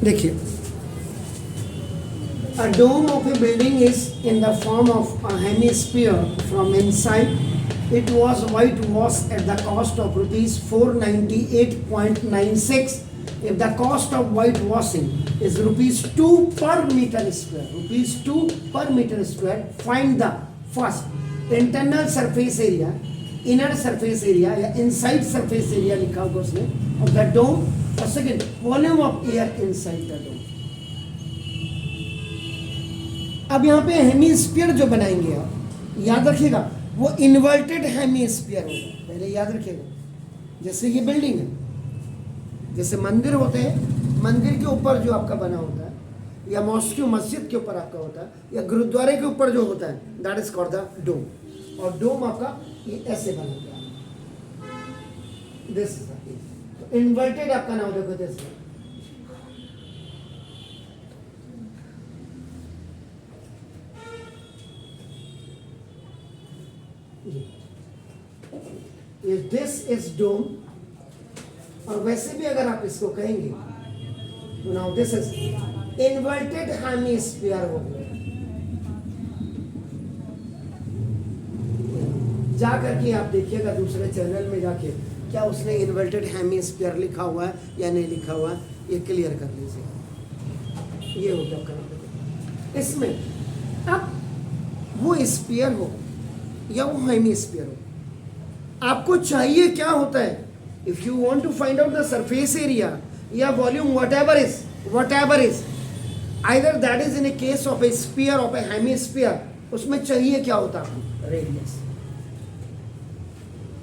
देखिए, a dome of a building is in the form of a hemisphere. From inside it was whitewashed at the cost of rupees 498.96. If the cost of whitewashing is rupees 2 per meter square, rupees 2 per meter square, find the first internal surface area, inner surface area या inside surface area लिखा होगा उसने of the dome, और second volume of air inside the dome. अब यहाँ पे hemisphere जो बनाएंगे आप, याद रखिएगा वो इन्वर्टेड हेमीस्फीयर होगा, पहले याद रखिएगा. जैसे ये बिल्डिंग है, जैसे मंदिर होते हैं, मंदिर के ऊपर जो आपका बना होता है, या मॉस्क मस्जिद के ऊपर आपका होता है, या गुरुद्वारे के ऊपर जो होता है, that is called the dome. और डोम आपका ये ऐसे बना गया, दिस तो इन्वर्टेड आपका नाम देखो, दिस दिस इज डोम. और वैसे भी अगर आप इसको कहेंगे तो now this is inverted hemisphere हो गया. जा करके आप देखिएगा दूसरे चैनल में जाके क्या उसने इन्वर्टेड हेमिस्फीयर लिखा हुआ है या नहीं लिखा हुआ है, ये क्लियर कर लीजिए. ये हो गया आपका. इसमें अब वो स्फीयर हो या वो हेमिस्फीयर हो, आपको चाहिए क्या होता है. If you want to find out the surface area या volume, whatever is either that is in a case of a sphere of a hemisphere, उसमें चाहिए क्या होता है, रेडियस.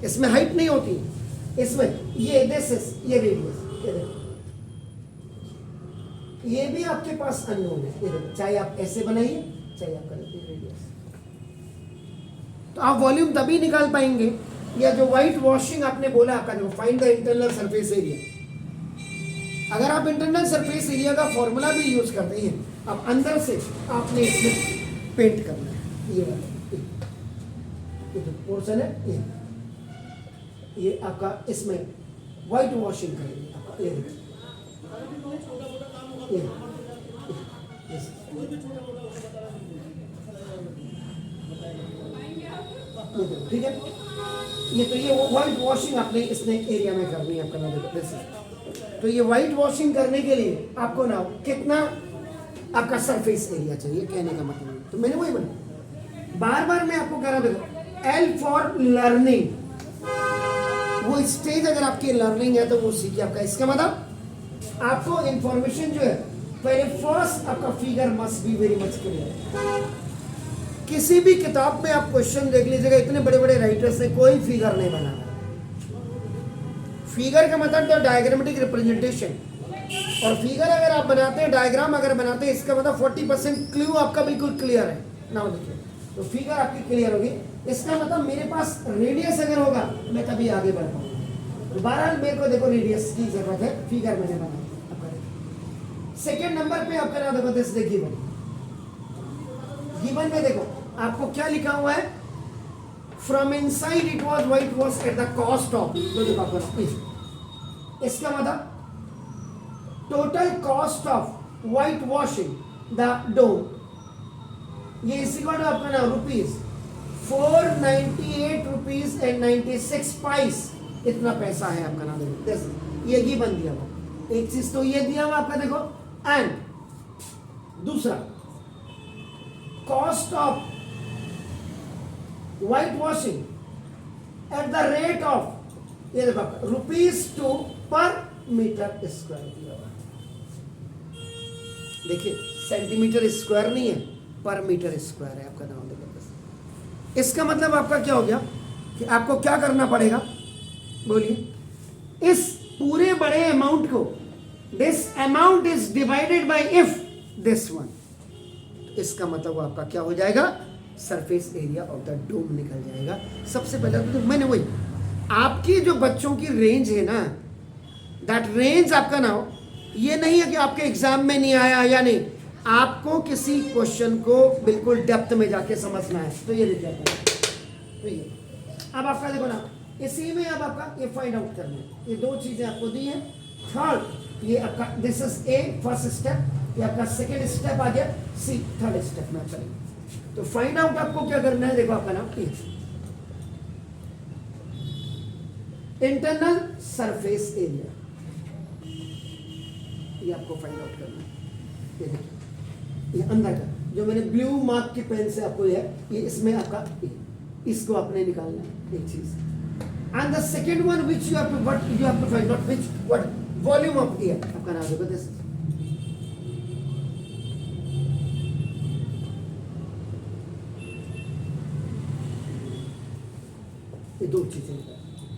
इसमें हाइट नहीं होती, इसमें ये दिस इज ये रेडियस, ये भी आपके पास अननोन है. चाहे आप ऐसे बनाइए, चाहे आप करें रेडियस, तो आप वॉल्यूम तभी निकाल पाएंगे. या जो व्हाइट वॉशिंग आपने बोला आपका, जो find the internal surface area, अगर आप इंटरनल सरफेस एरिया का फॉर्मूला भी यूज करते हैं, अब अंदर से आपने इसमें पेंट करना है. ये वाला ये जो पोर्शन है, ये आपका इसमें व्हाइट वॉशिंग करेंगे आपका. ये ठीक है. ये तो ये व्हाइट वॉशिंग आपने इसने एरिया में करनी है आपका. तो ये व्हाइट वॉशिंग करने के लिए आपको ना कितना आपका सरफेस एरिया चाहिए, कहने का मतलब. तो मैंने वही बोला, बार बार मैं आपको कह रहा हूं, देखो एल फॉर लर्निंग. वो स्टेज अगर आपकी लर्निंग है तो वो सीखिए आपका. इसका मतलब आपको इंफॉर्मेशन जो है, पहले फर्स्ट आपका figure must be very much clear. किसी भी किताब में आप क्वेश्चन देख लीजिएगा, इतने बड़े बड़े राइटर्स ने कोई फिगर नहीं बनाया. फिगर का मतलब तो डायग्रामेटिक रिप्रेजेंटेशन, और फिगर अगर आप बनाते हैं, डायग्राम अगर बनाते हैं, इसका मतलब 40% क्लू आपका बिल्कुल क्लियर है ना. देखिए तो फिगर आपकी क्लियर होगी. इसका मतलब मेरे पास रेडियस अगर होगा मैं तभी आगे बढ़ पाऊंगा. तो बहरहाल मेरे को देखो रेडियस की जरूरत है, फिगर मैंने बनाया. सेकेंड नंबर पे आपका नाम देखो, दिस इज गिवन. गिवन में देखो आपको क्या लिखा हुआ है, from inside it was white wash at the cost of. इसका मतलब total cost of white washing the dome, ये इसी को आपका नाम रुपीज 498 रुपीज एंड 96 पाइस. इतना पैसा है आपका नाम. देखो ये गिवन दिया हुआ, एक चीज तो ये दिया हुआ आपका देखो. एंड दूसरा cost of white washing at the rate of, ये देखो ₹2 पर मीटर स्क्वायर दिया हुआ. देखिए सेंटीमीटर स्क्वायर नहीं है, पर मीटर स्क्वायर है आपका नाम. देखो इसका मतलब आपका क्या हो गया कि आपको क्या करना पड़ेगा, बोलिए. इस पूरे बड़े अमाउंट को, this amount is divided by if this one, इसका मतलब आपका क्या हो जाएगा, surface area of the dome निकल जाएगा. सबसे पहले तो मैंने वही आपकी जो बच्चों की रेंज है ना, दैट रेंज आपका ना हो, ये नहीं है कि आपके एग्जाम में नहीं आया या नहीं, आपको किसी क्वेश्चन को बिल्कुल डेप्थ में जाके समझना है. तो ये लिख जाता है. तो ये अब आपका देखो ना, इसी में अब आपका ये फाइंड आउट करना है. ये दो चीजें आपको दी हैं. थर्ड ये आपका this is a first step, ये आपका सेकेंड स्टेप आ गया, सी थर्ड स्टेप में करेंगे। तो फाइंड आउट आपको क्या करना है, देखो आपका नाम इंटरनल सरफेस एरिया, ये आपको फाइंड आउट करना है। ये देखिए ये अंदर का जो मैंने ब्लू मार्क की पेन से आपको ये इसमें आपका इसको आपने निकालना है एक चीज। And the second one which you have to what you have to find out which what volume of air आपका नाम देखो दिस। ये दो चीजें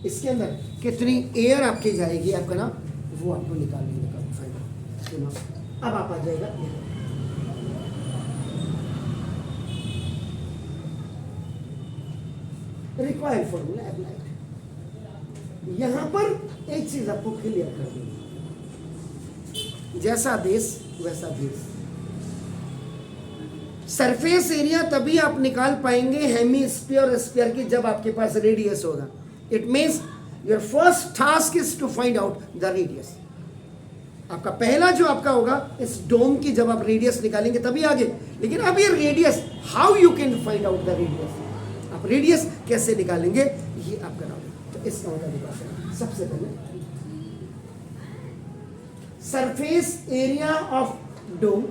इसके अंदर कितनी एयर आपकी जाएगी आपका ना वो आपको निकालने का फाइंड। अब आप आ जाएगा रिक्वायर्ड फॉर्मूला अप्लाइड। यहां पर एक चीज आपको क्लियर कर दूंगा, जैसा देश वैसा देश। सरफेस एरिया तभी आप निकाल पाएंगे हेमीस्फीयर और स्फीयर की जब आपके पास रेडियस होगा। It means your first task is to find out the radius. आपका पहला जो आपका होगा इस डोम की जब आप रेडियस निकालेंगे तभी आगे। लेकिन अब ये radius how you can find out the radius, आप रेडियस कैसे निकालेंगे ये आपका नाम है। तो इसका मतलब सबसे पहले surface area of dome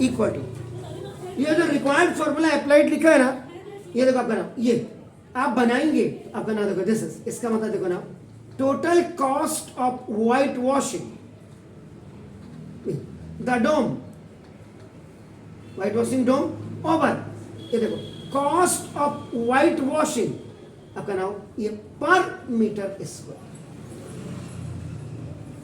equal to ये जो रिक्वायर्ड फॉर्मूला अप्लाइड लिखा है ना, ये देखो आपका नाम, ये आप बनाएंगे आपका नाम देखो दिस इज, इसका मतलब देखो ना total cost of white washing the dome, white washing dome over, ये देखो कॉस्ट ऑफ व्हाइट वॉशिंग आपका नाम ये पर मीटर स्क्वायर।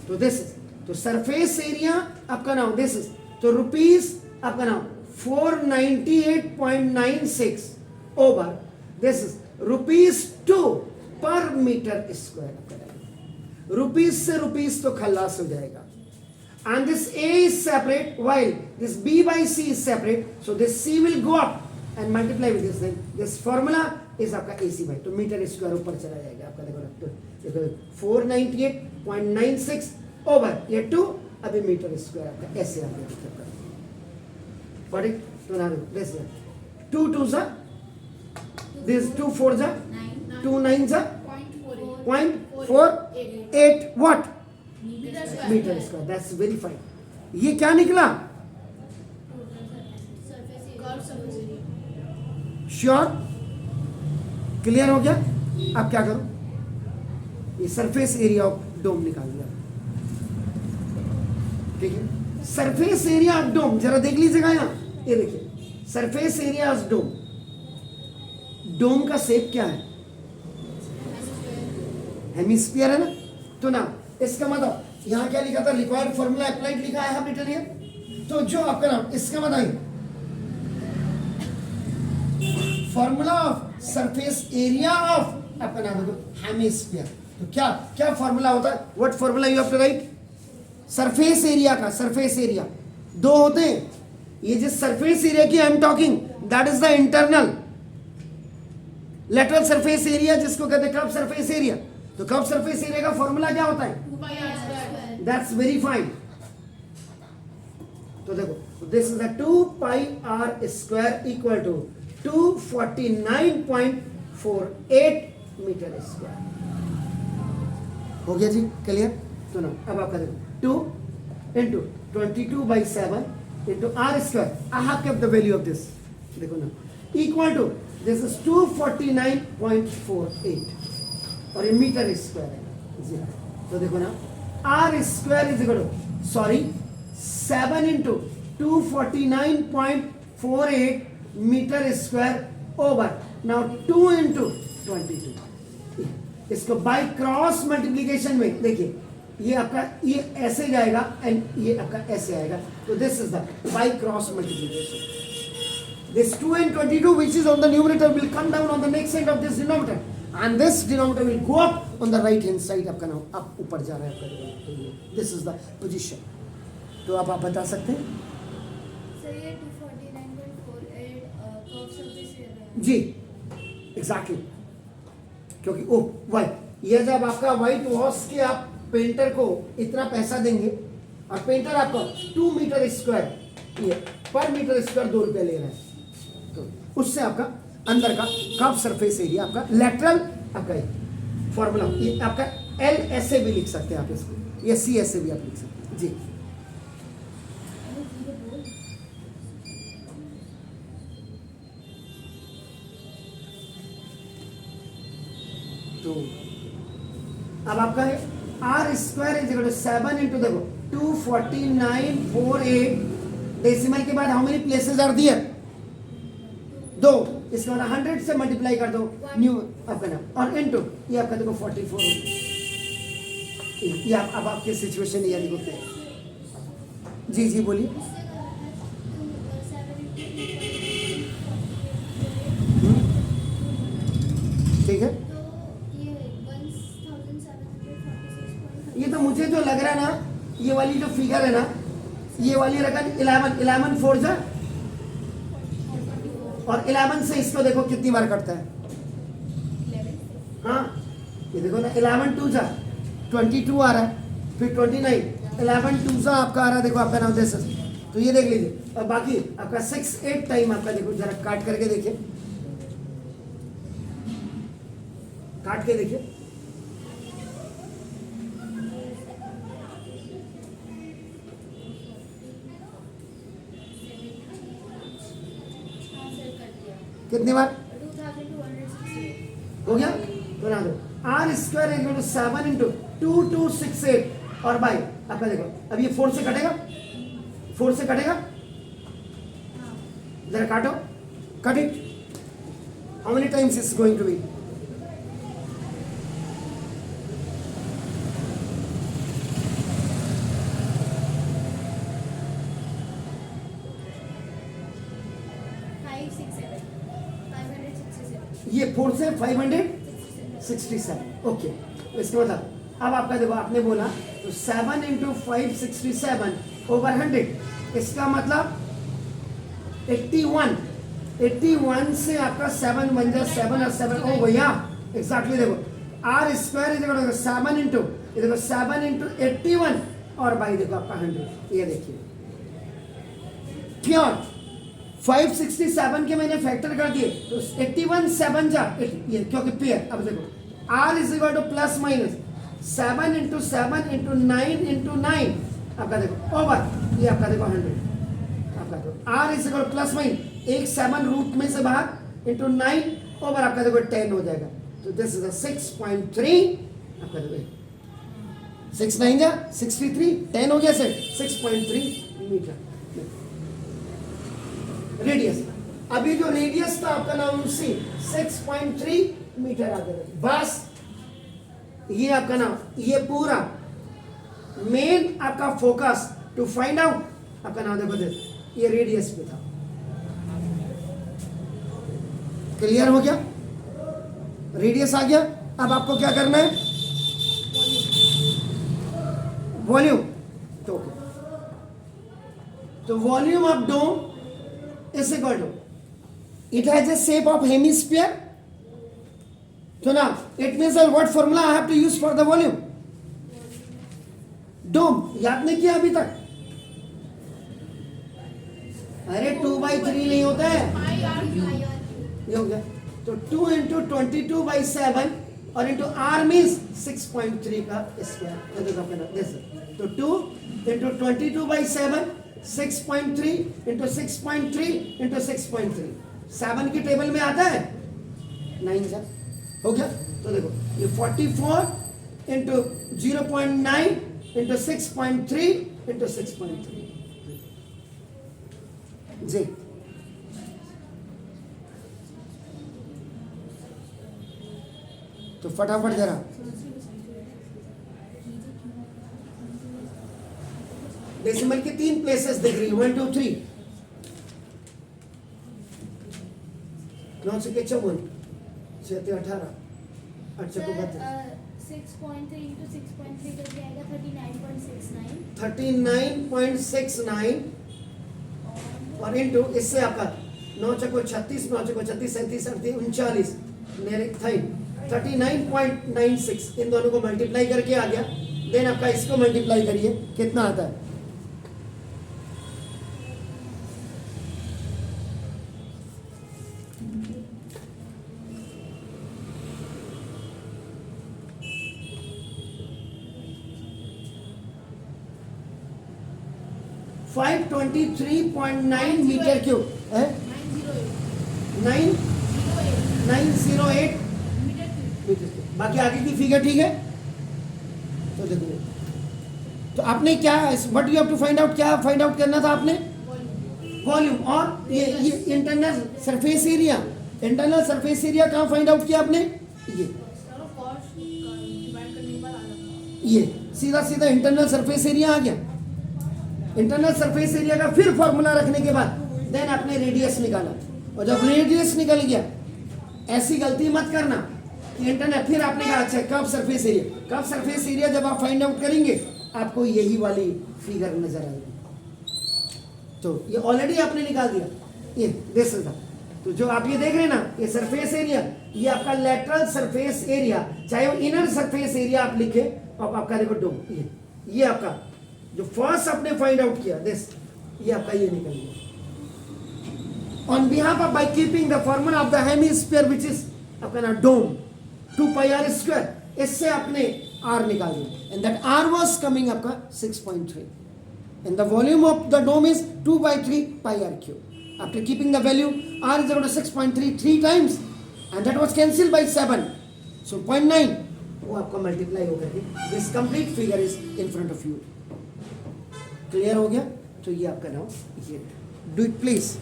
तो दिस इज तो सरफेस एरिया आपका नाम दिस इज तो रुपीज आपका नाम 498.96 ओवर दिस इज ₹2 पर मीटर स्क्वायर। रुपीज से रुपीज तो खल्लास हो जाएगा। And this A is separate while this B by C is separate, so this C will go up and multiply with this thing. This formula is आपका AC by तो metre square ऊपर चला जाएगा आपका देखो 498.96 ओवर ये 2 अभी metre square आपका ऐसे आ गया। Got it? तो now this one 2 2s are this 2 4s are 2 9s are 0.48 what metre square. That's very fine. ये क्या निकला श्योर क्लियर हो गया। अब क्या करो ये सरफेस एरिया ऑफ डोम निकाल दिया, ठीक है। सरफेस एरिया ऑफ डोम जरा देख लीजिएगा यहां, ये देखिए सरफेस एरिया ऑफ डोम, डोम का शेप क्या है हेमिस्फीयर है ना। तो ना इसका मतलब यहां क्या लिखा था रिक्वायर्ड फॉर्मूला अप्लाइड लिखा है रिटर्न हियर। तो जो आपका नाम इसका मतलब formula of surface area of आपका नाम देखो हेमिस्फीयर। तो क्या क्या फॉर्मूला होता है, what formula you have to write surface area का। सरफेस एरिया दो होते हैं, ये जिस सरफेस एरिया की I am talking that is the internal. Lateral surface area जिसको कहते हैं कर्व सरफेस एरिया। तो कर्व सरफेस एरिया का फॉर्मूला क्या होता है, दैट्स वेरी फाइन। तो देखो this is the 2 pi r square equal to 249.48 metre square. हो गया जी क्लियर। तो ना अब आपका देखो 2 into 22/7 into r square, I have kept the value of this, देखो ना equal to this is 249.48 और ये मीटर स्क्वायर है जी। तो देखो ना r square is equal to 7 into 249.48 metre square over now 2 into 22। इसको बाय क्रॉस मल्टीप्लीकेशन में देखिए ये आपका ये ऐसे जाएगा एंड ये आपका ऐसे आएगा। तो this is the by cross multiplication. This 2 and 22 which is on the numerator will come down on the next side of this denominator and this denominator will go up on the right hand side आपका नाम अब ऊपर जा रहा है आपका। This is the position. तो आप बता सकते हैं जी एग्जैक्टली क्योंकि ओ वाई ये जब आपका व्हाइट वॉश के आप पेंटर को इतना पैसा देंगे और पेंटर आपको 2 मीटर स्क्वायर ये पर मीटर स्क्वायर 2 रुपये ले रहा है, तो उससे आपका अंदर का कर्व सरफेस एरिया आपका लेटरल आपका फॉर्मूला ये आपका एल ऐसे भी लिख सकते हैं आप इसको, ये सी ऐसे भी आप लिख सकते हैं जी। तो अब आपका है R square is equal to 7 into देखो 24948 डेसिमल के बाद how many places are there 2, इसके बाद 100 से मल्टीप्लाई कर दो न्यू आपका नाम और इनटू ये आपका देखो 44 ये अब आपकी सिचुएशन ये देखो क्या है। जी जी बोलिए। ठीक है, ये तो मुझे जो लग रहा है ना, ये वाली जो फिगर है ना, ये वाली रकम 11 4 जा और 11 से इसको देखो कितनी बार कटता है। हाँ ये देखो ना 11 2 जा 22 आ रहा है, फिर 29 11 2 जा आपका आ रहा है, देखो आपका नाम जैसे, तो ये देख लीजिए। और बाकी आपका 6 8 टाइम आपका देखो, जरा काट करके देखिए, काट के देखिए। कितनी बार 2268 हो गया, बना दो। R square equal to 7 into 2268 और बाई आपका देखो, अब ये 4 से कटेगा, 4 से कटेगा, जरा काटो, cut it, how many times is going to be 567 ये 4 से 567 ओके। इसके मतलब अब आपका देखो, आपने बोला तो 7 इंटू 567 ओवर 100, इसका मतलब 81 से आपका 7 बन जाए, 7 और 7 ओ भैया एग्जैक्टली देखो R square is equal to 7 into ये देखो 7 इंटू 81 और बाई देखो आपका 100, ये देखिए प्योर 567 के मैंने फैक्टर कर दिए तो 81 7 जा ये क्योंकि पेयर। अब देखो R is equal to plus minus 7 into 7 into 9 into 9 आपका देखो ओवर ये आपका देखो 100 आपका देखो R is equal plus minus एक 7 रूट में से बाहर इंटू 9 ओवर आपका देखो 10 हो जाएगा, तो दिस इज 6.3 आपका देखो 6 9 जा 63 10 हो गया सर 6.3 मीटर रेडियस। अभी जो रेडियस था आपका नाम सी 6.3 मीटर आ गया, बस ये आपका नाम, ये पूरा मेन आपका फोकस टू फाइंड आउट आपका नाम देखो ये रेडियस पे था। क्लियर हो गया, रेडियस आ गया। अब आपको क्या करना है, वॉल्यूम, तो volume of dome is equal to it has a shape of hemisphere, so now it means what formula I have to use for the volume dome, याद नहीं किया अभी तक? अरे 2/3 नहीं होता है, ये हो गया तो 2 इंटू 22/7 और इंटू आर मीन्स 6.3 का स्क्वायर, तो 2 इंटू 22/7 6.3 इंटू 6.3 इंटू 6.3 7 की टेबल में आता है 9 सर हो गया। तो देखो ये 44 इंटू 0.9 इंटू 6.3 इंटू 6.3 जी। तो फटाफट जरा डेसिमल के 3 प्लेसेस दिख रही है 1 2 3 9 से 54 7 18 8 से 32 6.3 into 6.3 करके आएगा 39.69 और इंटू इससे आपका 9 चको 36 9 चको 36 37 38 39 39.96 इन दोनों को मल्टीप्लाई करके आ गया देन आपका इसको मल्टीप्लाई करिए, कितना आता है? फाइव 23.9 मीटर क्यूब है, 908 मीटर क्यूब। बाकी आगे की फिगर ठीक है? तो देखिए, तो आपने क्या, what you have to find out, क्या फाइंड आउट करना था आपने? वॉल्यूम। और ये internal surface area, internal surface area कहाँ फाइंड आउट किया आपने? ये सीधा सीधा इंटरनल सरफेस एरिया आ गया। इंटरनल सरफेस एरिया का फिर फॉर्मूला रखने के बाद देन आपने रेडियस निकाला, और जब रेडियस निकल गया, ऐसी गलती मत करना कि इंटरनल, फिर आपने कहा अच्छा curve surface area, curve surface area जब आप फाइंड आउट करेंगे आपको यही वाली फिगर नजर आएगी। तो ये ऑलरेडी आपने निकाल दिया, ये दिस इज द, तो जो आप ये देख रहे हैं ना, ये सरफेस एरिया, ये आपका लेटरल सरफेस एरिया, चाहे वो इनर सरफेस एरिया आप लिखे, और आपका देखो डोम, ये आपका जो फर्स्ट आपने फाइंड आउट किया दिस, ये आपका ये निकल गया। On behalf of by keeping the formula of the hemisphere which is आपका ना डोम 2 पाई आर स्क्वायर, इससे आपने आर निकाल दिया, and that R was coming आपका 6.3, and the volume of the dome is 2/3 pi R cube. After keeping the value R is equal to 6.3 3 times, and that was cancelled by 7, so 0.9 वो आपका multiply होकर के this complete figure is in front of you. Clear हो गया? तो ये आपका नाम, ये do it please.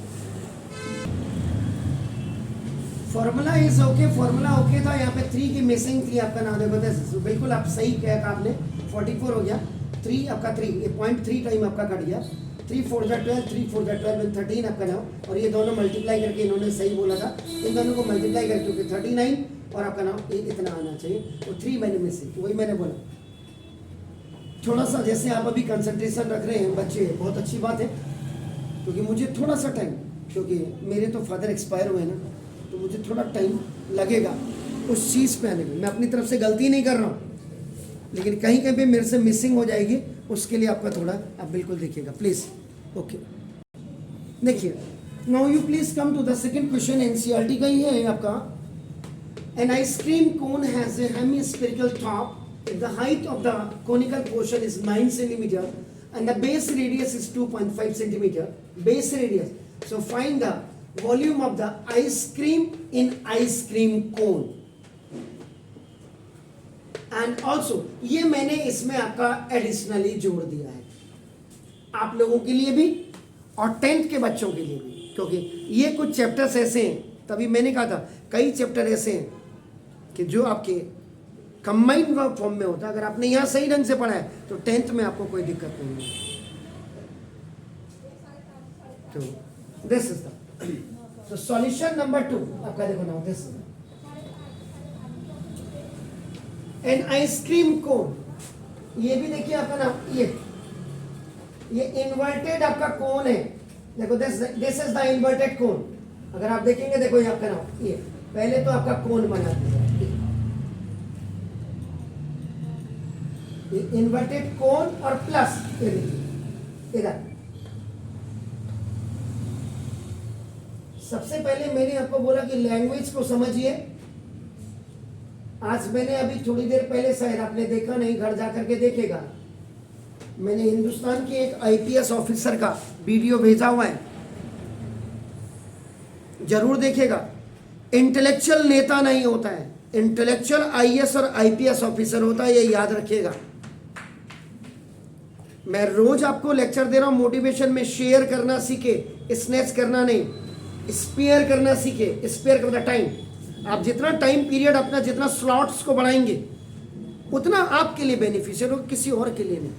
Formula is okay, formula okay था, यहाँ पे 3 की मिसिंग थी, आपका नाम देखो, बिल्कुल आप सही कहा आपने, 44 हो गया, 3 आपका 3, ये 0.3 टाइम आपका कट गया, 3 4 12, 3 4 12 13 आपका नाम, और ये दोनों मल्टीप्लाई करके इन्होंने सही बोला था, इन दोनों को मल्टीप्लाई करके क्योंकि 39 और आपका नाम इतना आना चाहिए, तो 3 मैंने मिसिंग, वही मैंने बोला। थोड़ा सा जैसे आप अभी कंसंट्रेशन रख रहे हैं बच्चे, बहुत अच्छी बात है, क्योंकि मुझे थोड़ा सा टाइम, क्योंकि मेरे तो फादर एक्सपायर हुए ना, तो मुझे थोड़ा टाइम लगेगा उस चीज़ पे आने में। मैं अपनी तरफ से गलती नहीं कर रहा हूँ, लेकिन कहीं कहीं पे मेरे से मिसिंग हो जाएगी, उसके लिए आपका थोड़ा आप बिल्कुल देखिएगा प्लीज़। ओके, देखिए, now you please come to the second question. NCERT का ही है आपका। An ice cream cone has a hemispherical top, the height of the conical portion is 9 centimeter and the base radius is 2.5 centimeter, base radius. So find the volume of the ice cream in ice cream cone. And also ये मैंने इसमें आपका additionally जोड़ दिया है आप लोगों के लिए भी और 10th के बच्चों के लिए भी, क्योंकि ये कुछ चैप्टर्स ऐसे हैं, तभी मैंने कहा था कई चैप्टर ऐसे हैं कि जो आपके कंबाइंड वर्ब फॉर्म में होता है। अगर आपने यहाँ सही ढंग से पढ़ा है तो 10th में आपको कोई दिक्कत नहीं है। तो this is the solution number 2 आपका देखो ना, दिस एन आइसक्रीम कोन, ये भी देखिए आपका नाम, ये इन्वर्टेड आपका कोन है, देखो दिस इज द इन्वर्टेड कोन। अगर आप देखेंगे देखो ये आपका नाम, ये पहले तो आपका कोन बना दिया, इन्वर्टेड कोन और प्लस ये देखिए इधर। सबसे पहले मैंने आपको बोला कि लैंग्वेज को समझिए। आज मैंने अभी थोड़ी देर पहले, शायद आपने देखा नहीं, घर जाकर के देखेगा, मैंने हिंदुस्तान के एक आईपीएस ऑफिसर का वीडियो भेजा हुआ है, जरूर देखेगा। इंटेलेक्चुअल नेता नहीं होता है, इंटेलेक्चुअल आईएएस और आईपीएस ऑफिसर होता है, ये याद रखिएगा। मैं रोज आपको लेक्चर दे रहा हूं मोटिवेशन में, शेयर करना सीखे, स्नैच करना नहीं, स्पेयर करना सीखे। स्पेयर का मतलब टाइम, आप जितना टाइम पीरियड अपना, जितना स्लॉट्स को बढ़ाएंगे उतना आपके लिए बेनिफिशियल हो, किसी और के लिए नहीं।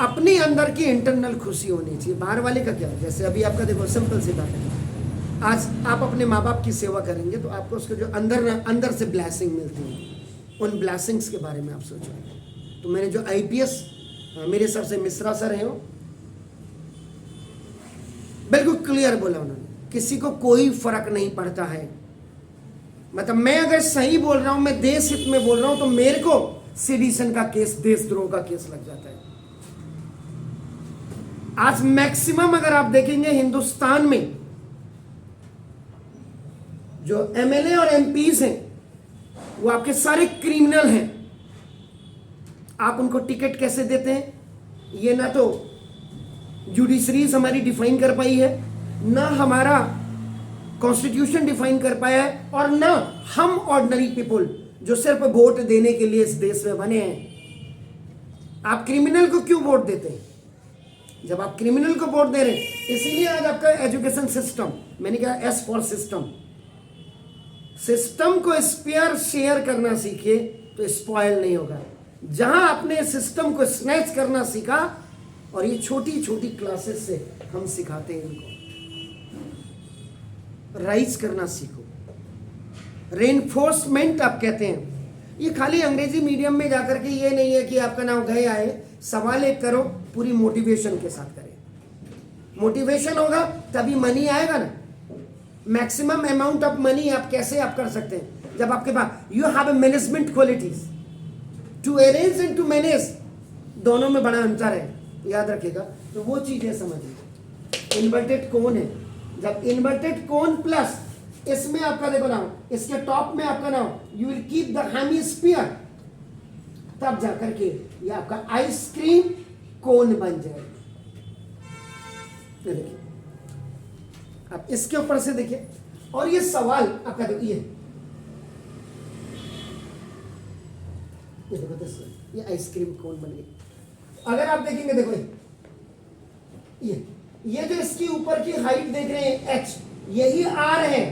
अपने अंदर की इंटरनल खुशी होनी चाहिए, बाहर वाले का क्या। जैसे अभी आपका देखो सिंपल सी बात है, आज आप अपने माँ बाप की सेवा करेंगे तो आपको उसके जो अंदर से ब्लेसिंग मिलती है, उन ब्लेसिंग्स के बारे में आप सोचो। तो मैंने जो आईपीएस, मेरे हिसाब से मिश्रा सर हैं, बिल्कुल क्लियर बोला उन्होंने, किसी को कोई फर्क नहीं पड़ता है। मतलब मैं अगर सही बोल रहा हूं, मैं देश हित में बोल रहा हूं, तो मेरे को सेडिशन का केस, देशद्रोह का केस लग जाता है। आज मैक्सिमम अगर आप देखेंगे हिंदुस्तान में जो एमएलए और एमपीज हैं वो आपके सारे क्रिमिनल हैं। आप उनको टिकट कैसे देते हैं, ये ना तो जुडिशरीज हमारी डिफाइन कर पाई है, ना हमारा कॉन्स्टिट्यूशन डिफाइन कर पाया है, और ना हम ऑर्डिनरी पीपल जो सिर्फ वोट देने के लिए इस देश में बने हैं। आप क्रिमिनल को क्यों वोट देते हैं? जब आप क्रिमिनल को वोट दे रहे हैं, इसीलिए आज आपका एजुकेशन सिस्टम, मैंने कहा एस फॉर सिस्टम, सिस्टम को स्पेयर शेयर करना सीखे तो स्पॉयल नहीं होगा। जहां आपने सिस्टम को स्नैच करना सीखा, और ये छोटी छोटी क्लासेस से हम सिखाते हैं इनको, राइज करना सीखो, रेनफोर्समेंट आप कहते हैं। ये खाली अंग्रेजी मीडियम में जाकर के ये नहीं है कि आपका नाम गए आए, सवाल एक करो, पूरी मोटिवेशन के साथ करें। मोटिवेशन होगा तभी मनी आएगा ना। मैक्सिमम अमाउंट ऑफ मनी आप कैसे आप कर सकते हैं, जब आपके पास you have a management qualities. To arrange and to manage, दोनों में बड़ा अंतर है, याद रखिएगा। तो वो चीजें समझिए। इन्वर्टेड कोन है, जब इन्वर्टेड कोन प्लस इसमें आपका देखो नाम, इसके टॉप में आपका नाम, you will keep the hemisphere, तब जाकर के ये आपका आइसक्रीम कोन बन जाएगा। ये देखिए, अब इसके ऊपर से देखिए, और ये सवाल आपका देखो, ये देखो दोस्तों, ये आइसक्रीम कोन बन गई। अगर आप देखेंगे, देखो ये जो इसकी ऊपर की हाइट देख रहे हैं h, यही r है,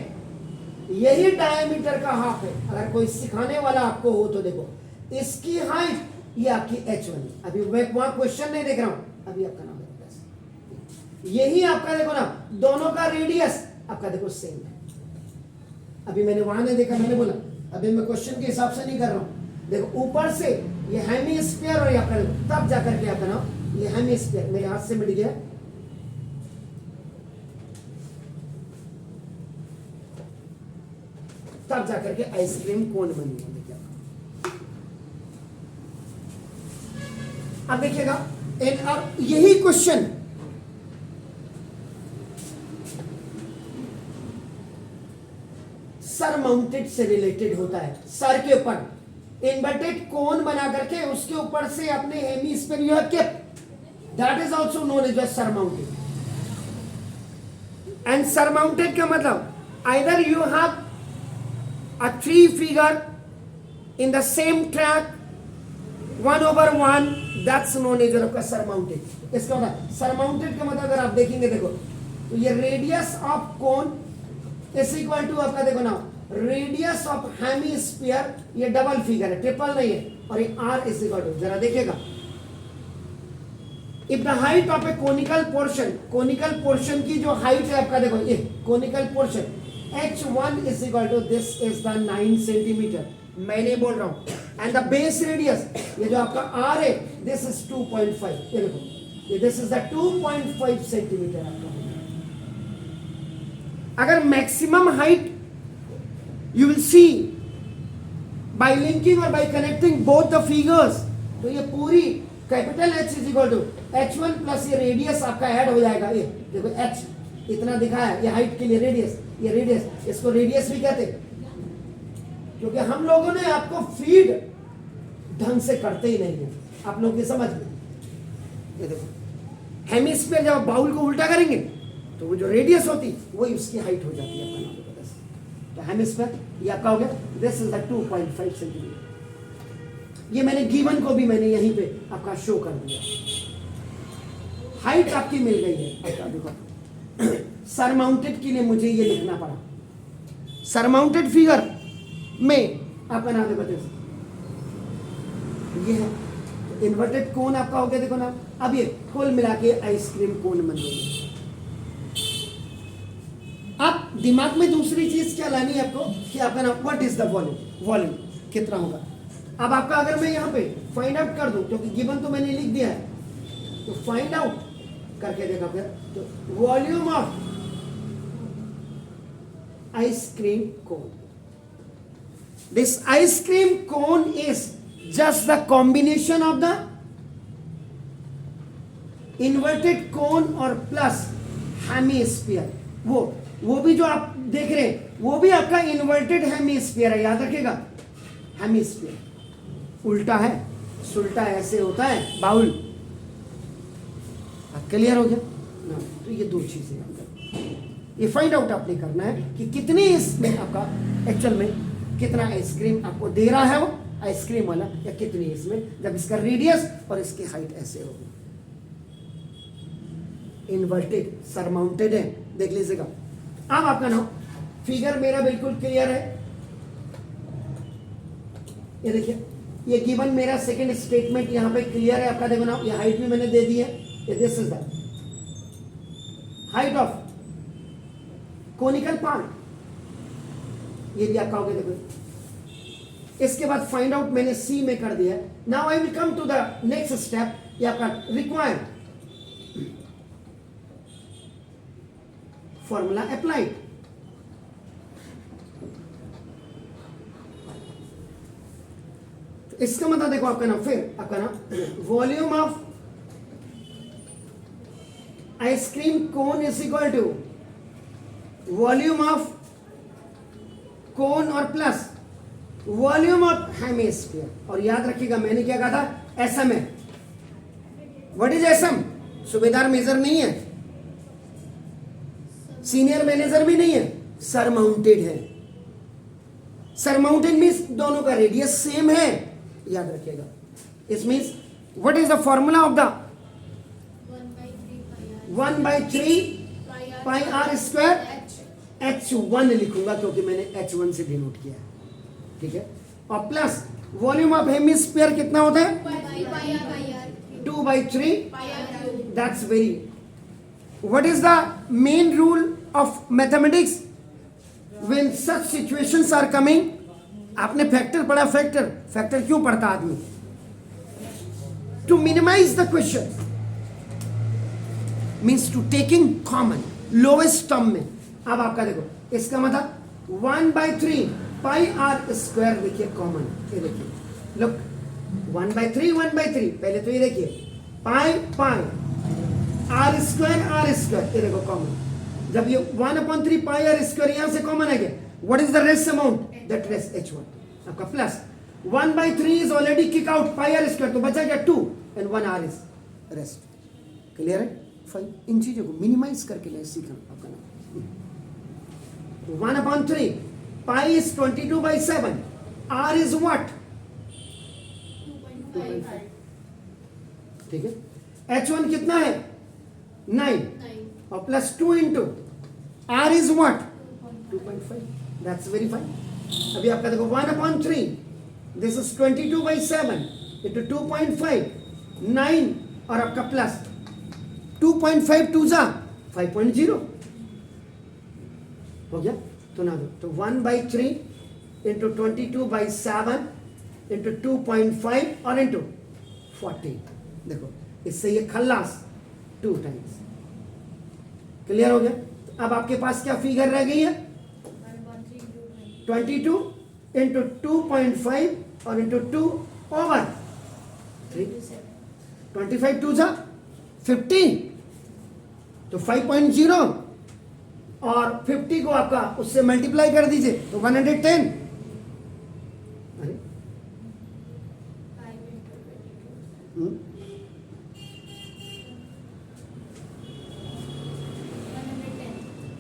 यही डायमीटर का हाफ है। अगर कोई सिखाने वाला आपको हो तो देखो, इसकी हाइट ये आपकी h1 है। अभी मैं वहां क्वेश्चन नहीं देख रहा हूं, अभी आपका नाम देखो, यही आपका देखो ना, दोनों का रेडियस आपका देखो सेम है। अभी मैंने वहां नहीं देखा, मैंने बोला अभी मैं क्वेश्चन के हिसाब से नहीं कर रहा हूं। देखो ऊपर से ये हेमिस्फीयर, और आपका तब जाकर के आपका नाम, ये हेमिस्फीयर मेरे हाथ से मिट गया, तब जाकर के आइसक्रीम कोन बनी है। देखिए अब देखिएगा, अब यही क्वेश्चन सर माउंटेड से रिलेटेड होता है। सर के ऊपर इन्वर्टेड कोन बना करके उसके ऊपर से अपने hemisphere you have kept, that is also known as surmounted. And surmounted का मतलब either you have a three figure in the same track 1/1, that's known as आपका surmounted। इसका मतलब surmounted का मतलब अगर आप देखेंगे, देखो तो ये radius of cone is equal to आपका देखो ना, रेडियस ऑफ हेमिस्फीयर, ये डबल फिगर है, ट्रिपल नहीं है, और ये r इज इक्वल टू, जरा देखिएगा, if the height of A conical portion, conical portion की जो हाइट है आपका देखो, ये conical portion h1 is equal to this is the 9 centimetre, मैं नहीं बोल रहा हूं, एंड द बेस रेडियस, ये जो आपका r है, दिस इज 2.5, ये देखो, ये दिस इज द 2.5 सेंटीमीटर आपका। अगर maximum height you will see by linking और by connecting both the figures, तो ये पूरी capital H is equal to h1 plus ये रेडियस आपका ऐड हो जाएगा। ये देखो h इतना दिखाया, ये हाइट के लिए रेडियस, ये रेडियस, इसको रेडियस भी कहते हैं, क्योंकि हम लोगों ने आपको फीड ढंग से करते ही नहीं है, आप लोगों की समझ में। ये देखो हेमिस्फीयर, जब बाउल को उल्टा करेंगे तो वो जो रेडियस होती वही उसकी हाइट हो जाती है। तो हेमिस्फीयर ये आपका हो गया, दिस इज द 2.5 सेंटीमीटर। ये मैंने गिवन को भी मैंने यहीं पे आपका शो कर दिया, हाइट आपकी मिल गई है। देखो सरमाउंटेड के लिए मुझे ये लिखना पड़ा, सरमाउंटेड फिगर में आपका नाम देखो, ये है इन्वर्टेड कोन आपका हो गया। देखो ना, अब ये कुल मिला के आइसक्रीम कोन बन गई। अब दिमाग में दूसरी चीज क्या लानी है आपको कि आपका नाम what is the volume, volume कितना होगा। अब आपका अगर मैं यहाँ पे फाइंड आउट कर दूं, क्योंकि गिवन तो मैंने लिख दिया है, तो फाइंड आउट करके देखा फिर, तो volume of ice cream cone, this ice cream cone is just the combination of the inverted cone और प्लस हेमीस्फीयर, वो भी जो आप देख रहे हैं वो भी आपका इन्वर्टेड हेमीस्फीयर है, याद रखिएगा। हेमीस्फीयर उल्टा है, सुल्टा ऐसे होता है बाउल। क्लियर हो गया ना? तो ये दो चीजें आपका ये फाइंड आउट आपने करना है कि कितने इसमें आपका एक्चुअल में कितना आइसक्रीम आपको दे रहा है वो आइसक्रीम वाला, या कितनी इसमें, जब इसका रेडियस और इसकी हाइट ऐसे होगी। इन्वर्टेड सरमाउंटेड है, देख लीजिएगा। अब आपका नाम फिगर मेरा बिल्कुल क्लियर है। ये देखिए, ये गिवन मेरा सेकंड स्टेटमेंट यहाँ पे क्लियर है आपका। देखो ना, ये हाइट भी मैंने दे दी है। ये this is the height of conical part, ये भी आपका हो गया। देखो, इसके बाद फाइंड आउट मैंने सी में कर दिया है। Now I will come to the next step, ये आपका रिक्वायर्ड फॉर्मूला अप्लाइड। तो इसका मतलब देखो आपका नाम, फिर आपका नाम volume of ice cream cone is equal to volume of cone और प्लस वॉल्यूम ऑफ हेमिस्फीयर। और याद रखिएगा मैंने क्या कहा था, एसएम है। What is SM? सूबेदार मेजर नहीं है, सीनियर मैनेजर भी नहीं है, सरमाउंटेड है। सरमाउंटेड मीन्स दोनों का रेडियस सेम है, याद रखिएगा। इस means what is the formula of the 1/3 pi R square H1 लिखूंगा क्योंकि मैंने H1 से डिनोट किया है, ठीक है। और प्लस वॉल्यूम ऑफ हेमिस्फीयर कितना होता है? 2/3। That's very. What is the main rule of mathematics when such situations are coming? आपने फैक्टर पढ़ा। फैक्टर क्यों पढ़ता आदमी? To minimize the question, means to taking common lowest term में। अब आपका देखो, इसका मतलब 1/3 पाई आर स्क्वायर, देखिए कॉमन, ये देखिए लुक 1/3 पहले तो ये देखिए पाई आर स्क्वायर, ये देखो कॉमन। जब ये 1/3 पाई आर स्क्वायर यहां से कॉमन आ गया, what is the rest amount? That rest H1 आपका plus 1/3 is already kick out pi R square, तो बचा क्या 2 and 1 R is rest. Clear है? फाइन। इन चीजों को मिनिमाइज करके ले सीखना आपका नाम। 1/3 pi is 22/7, R is what? 2.5, ठीक है। H1 कितना है? 9 और plus 2 into R is what? 2.5। That's very fine. अभी आपका देखो 1/3 दिस इज 22/7 इंटू 2.5 9 और आपका प्लस 2.5 2 जा 5.0 हो गया। तो ना दो, तो 1/3 इंटू 22/7 इंटू 2.5 और इंटू 40। देखो इससे ये खल्लास 2 टाइम्स। क्लियर हो गया? तो अब आपके पास क्या फिगर रह गई है? 22 इंटू 2.5 और इंटू 2/3। 25 2 जा 50, तो 5.0 और 50 को आपका उससे मल्टीप्लाई कर दीजिए तो 110। अरे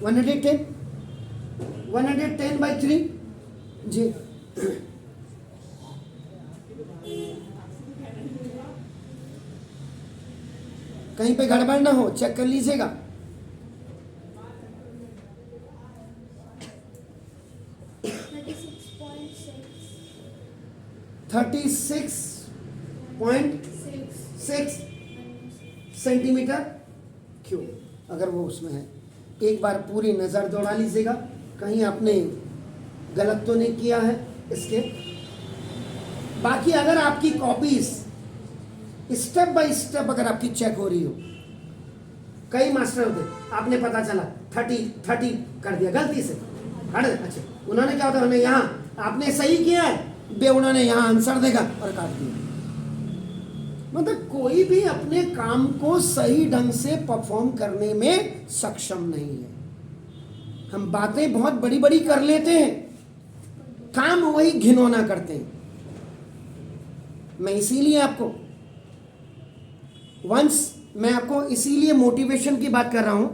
110/3 जी। कहीं पे गड़बड़ ना हो, चेक कर लीजिएगा। 36.6 सेंटीमीटर क्यूब, अगर वो उसमें है। एक बार पूरी नज़र दौड़ा लीजिएगा, कहीं आपने गलत तो नहीं किया है इसके। बाकी अगर आपकी कॉपीज स्टेप बाय स्टेप अगर आपकी चेक हो रही हो, कई मास्टर होते आपने पता चला 30 कर दिया गलती से, अच्छा उन्होंने क्या होता है, उन्होंने यहाँ आपने सही किया है बेवड़ा ने यहाँ आंसर देगा और काट दिया। मतलब कोई भी अपने काम को सही ढंग से परफॉर्म करने में सक्षम नहीं है। हम बातें बहुत बड़ी बड़ी कर लेते हैं, काम वही घिनौना करते हैं। मैं इसीलिए आपको मैं आपको इसीलिए मोटिवेशन की बात कर रहा हूं।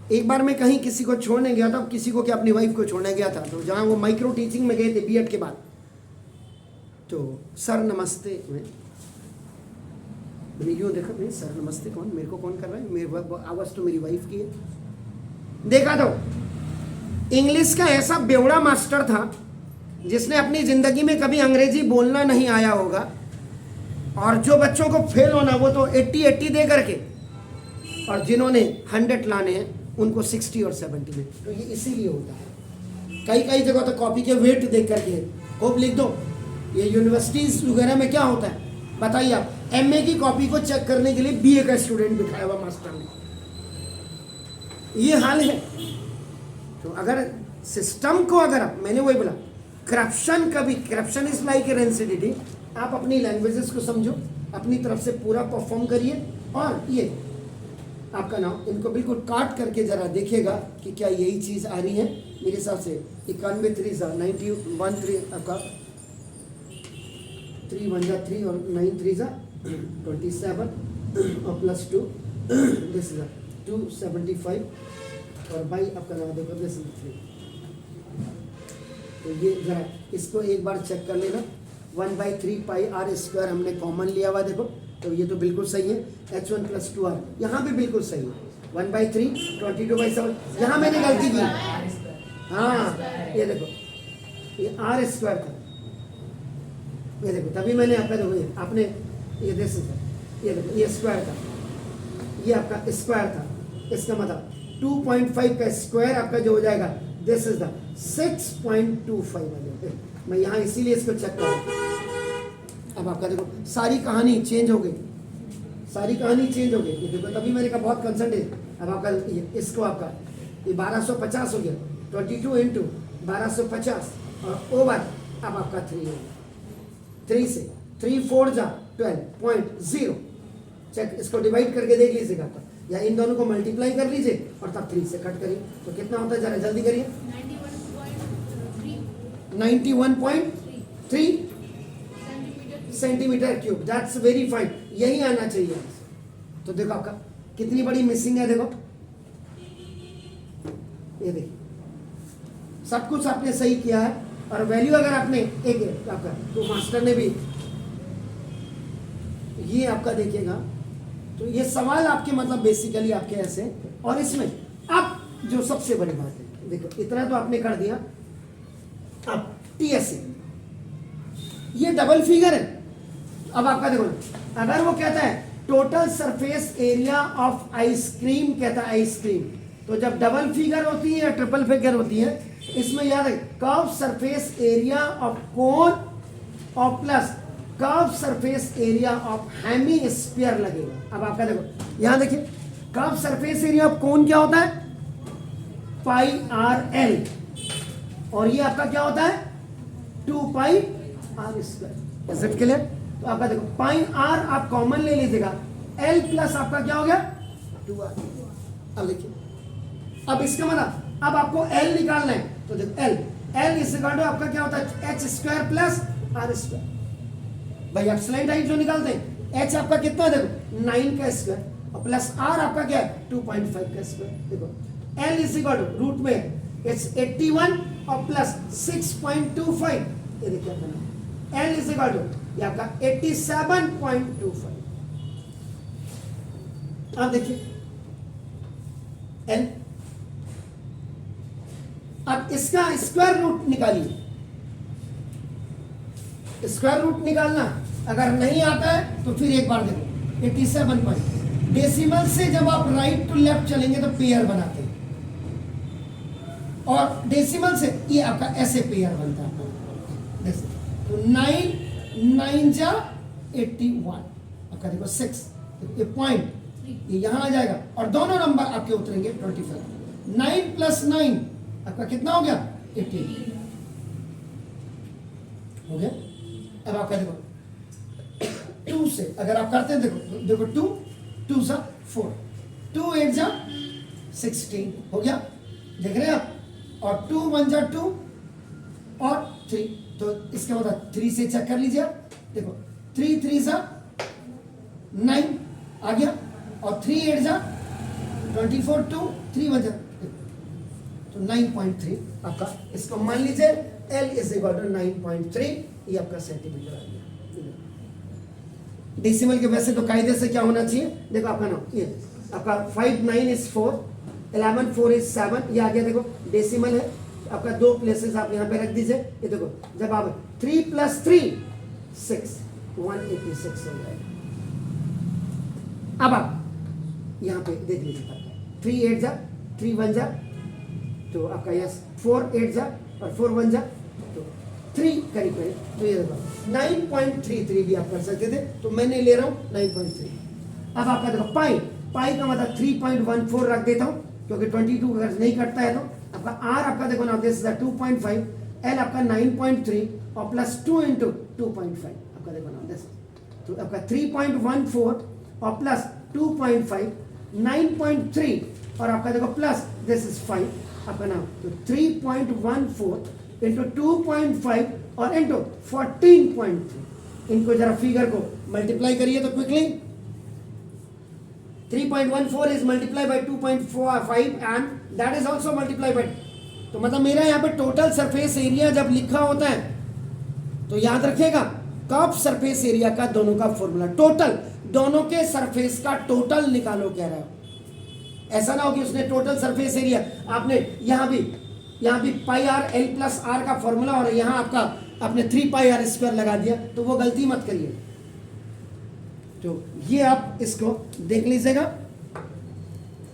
एक बार मैं कहीं किसी को छोड़ने गया था, किसी को क्या अपनी वाइफ को छोड़ने गया था, तो जहां वो माइक्रो टीचिंग में गए थे बीएड के बाद, तो सर नमस्ते में यूँ देखा, नहीं सर नमस्ते कौन, मेरे को कौन कर रहा है, मेरी आवाज़ तो मेरी वाइफ की है। देखा तो इंग्लिश का ऐसा बेवड़ा मास्टर था जिसने अपनी ज़िंदगी में कभी अंग्रेजी बोलना नहीं आया होगा, और जो बच्चों को फेल होना वो तो 80 दे करके, और जिन्होंने 100 लाने हैं उनको 60 और 70 में। तो ये इसीलिए होता है। कई जगह तो कॉपी के वेट देख करके खूब लिख दो। ये यूनिवर्सिटीज वगैरह में क्या होता है बताइए आप, एमए की कॉपी को चेक करने के लिए बीए का स्टूडेंट बिठाया हुआ मास्टर ने, ये हाल है। तो अगर सिस्टम को मैंने वही बोला, करप्शन इज लाइक रेंसिडिटी। आप अपनी लैंग्वेजेस को समझो, अपनी तरफ से पूरा परफॉर्म करिए, और ये आपका नाम इनको बिल्कुल काट करके जरा देखिएगा कि क्या यही चीज़ आ रही है। मेरे हिसाब से 91 3 91 3 आपका 3 1 3 और 9 3 27 और +2 दिस इज 275 और बाई आपका नाम देखो दिस इज 3। तो ये जरा इसको एक बार चेक कर लेना। 1/3 पाई आर स्क्वायर हमने कॉमन लिया हुआ, देखो तो ये तो बिल्कुल सही है। h1 + 2r यहाँ भी बिल्कुल सही है। 1/3 22/7 यहाँ मैंने गलती की, हाँ ये देखो ये आर स्क्वायर था, ये देखो तभी मैंने आपका देखो आपने ये देख ये देखो ये स्क्वायर था, ये आपका स्क्वायर था, इसका मतलब 2.5 का स्क्वायर आपका जो हो जाएगा दिस इज द 6.25। मैं यहाँ इसीलिए इसको चेक कर रहा हूँ। अब आपका देखो सारी कहानी चेंज हो गई, सारी कहानी चेंज हो गई। ये देखो तभी मैंने कहा बहुत कंसंट्रेट। अब आपका इसको आपका ये 1250 हो गया, 22 इंटू 1250 और ओवर अब आपका 3 हो गया। 3 से 3 4 जा 12.0। चेक, इसको डिवाइड करके देख लीजिएगा आपका, या इन दोनों को मल्टीप्लाई कर लीजिए और तब 3 से कट करिए तो कितना होता है, जरा जल्दी करिए। 91.3 centimetre cube. That's very fine, यही आना चाहिए। तो देखो आपका कितनी बड़ी मिसिंग है, देखो ये देखिए सब कुछ आपने सही किया है, और वैल्यू अगर आपने एक आपका तो मास्टर ने भी ये आपका देखिएगा, तो ये सवाल आपके मतलब बेसिकली आपके ऐसे। और इसमें अब जो सबसे बड़ी बात है, देखो इतना तो आपने कर दिया। अब टीएसए ये डबल फिगर है। अब आपका देखो अगर वो कहता है total surface area of ice cream, कहता है आइसक्रीम, तो जब डबल फिगर होती है या ट्रिपल फिगर होती है, इसमें याद है curve surface area of cone और plus curve surface area of hemisphere लगेगा। अब आपका देखो यहां देखिए curve surface area of cone क्या होता है, πr_l, और ये आपका क्या होता है 2πr²। Is it clear? तो आपका देखो πr आप कॉमन ले लीजिएगा, l प्लस आपका क्या हो गया 2r। अब देखिए अब इसका मतलब अब आपको l निकालना है, तो देखो l इस आपका क्या होता है h² प्लस r²। भाई आप स्लाइड हाइट जो निकालते हैं h आपका कितना है, देखो 9 का स्क्वायर और प्लस r आपका क्या है 2.5 का स्क्वायर। देखो l is equal to root में it's 81 और प्लस 6.25, ये देखिए आपका l इज इक्वल टू ये आपका 87.25। अब देखिए l, अब इसका स्क्वायर रूट निकालिए। स्क्वायर रूट निकालना अगर नहीं आता है तो फिर एक बार देखो 87 डेसिमल से जब आप राइट टू लेफ्ट चलेंगे तो पेयर बनाते हैं, और डेसिमल से ये आपका ऐसे पेयर बनता है। तो 9 जा 81 आपका देखो 6, ये पॉइंट ये यहां आ जाएगा और दोनों नंबर आपके उतरेंगे 25। 9 + 9 आपका कितना हो गया 18। हो गया। अब आपका देखो 2 से अगर आप करते हैं, देखो 2 सा 4, 2 8 जा 16 हो गया, देख रहे हैं आप, और 2 1 जा 2 और 3, तो इसका मतलब 3 से चेक कर लीजिए आप, देखो 3 3 जा 9 आ गया, और 3 8 जा 24, 2 3 1 जा, तो 9.3 आपका, इसको मान लीजिए L इज इक्वल टू 9.3, ये आपका सेंटीमीटर आ गया। डेसिमल के वैसे तो कायदे से क्या होना चाहिए, देखो आपका नाम ये आपका 5 9 इज 4, 11 4 इज 7, ये आ गया, देखो डेसिमल है आपका, 2 प्लेसेस आप यहाँ पे रख दीजिए, ये देखो जब आप 3 + 3 6 186 हो जाएगा। अब आप यहाँ पे देख लीजिए 3 8 जा 3 1 जा, तो आपका यस 4 8 जा और 4 1 जा, तो 3 करीब करीब, तो ये देखो 9.33 भी आप कर सकते थे, तो मैंने ले रहा हूँ 9.3। अब आपका देखो पाई का मतलब 3.14 रख देता हूँ, क्योंकि 22 अगर नहीं कटता है तो आपका आर आपका देखो ना, दिस इज 2.5, एल आपका 9.3 और प्लस 2 × 2.5 आपका देखो ना दिस, तो आपका 3.14 और प्लस 2.5 9.3 और आपका देखो प्लस दिस इज 5 आपका नाम, तो 3.14 × 2.5 और इंटू 14.3, इनको जरा फिगर को मल्टीप्लाई करिए तो quickly, 3.14 is multiply by 2.45 and that is also multiply by, तो मतलब मेरा यहाँ पे टोटल सरफेस एरिया जब लिखा होता है तो याद रखिएगा कर्व सरफेस एरिया का दोनों का फॉर्मूला, टोटल दोनों के सरफेस का टोटल निकालो कह रहा है, ऐसा ना हो कि उसने टोटल सरफेस एरिया, आपने यहाँ भी पाई आर एल प्लस आर का फॉर्मूला और यहाँ आपका आपने 3 पाई आर स्क्वायर लगा दिया, तो वो गलती मत करिए। तो ये आप इसको देख लीजिएगा,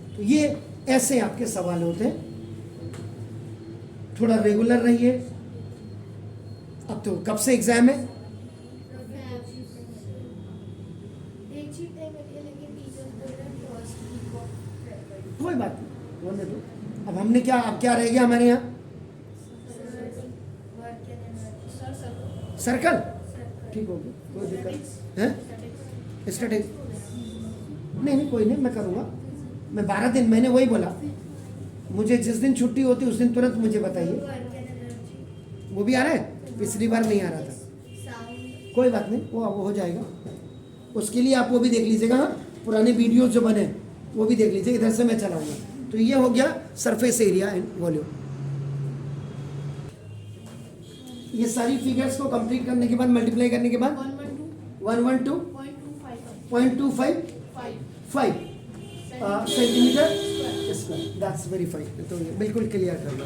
तो ये ऐसे आपके सवाल होते हैं, थोड़ा रेगुलर रहिए। अब तो कब से एग्जाम है? कोई बात नहीं, बोलने दो। अब हमने क्या, अब क्या रह गया हमारे यहाँ? सर्कल, ठीक होगी, कोई दिक्कत है? स्ट्रेटेजी नहीं, कोई नहीं, मैं करूँगा। मैं 12 दिन, मैंने वही बोला, मुझे जिस दिन छुट्टी होती उस दिन तुरंत मुझे बताइए। वो भी आ रहा है, पिछली बार नहीं आ रहा था, कोई बात नहीं, वो हो जाएगा। उसके लिए आप वो भी देख लीजिएगा, हाँ, पुराने वीडियोस जो बने वो भी देख लीजिए, इधर से मैं चलाऊंगा। तो ये हो गया सरफेस एरिया एंड वॉल्यूम। ये सारी फिगर्स को कंप्लीट करने के बाद, मल्टीप्लाई करने के बाद 112.25 centimetre square, that's very fine. तो ये बिल्कुल क्लियर कर लो।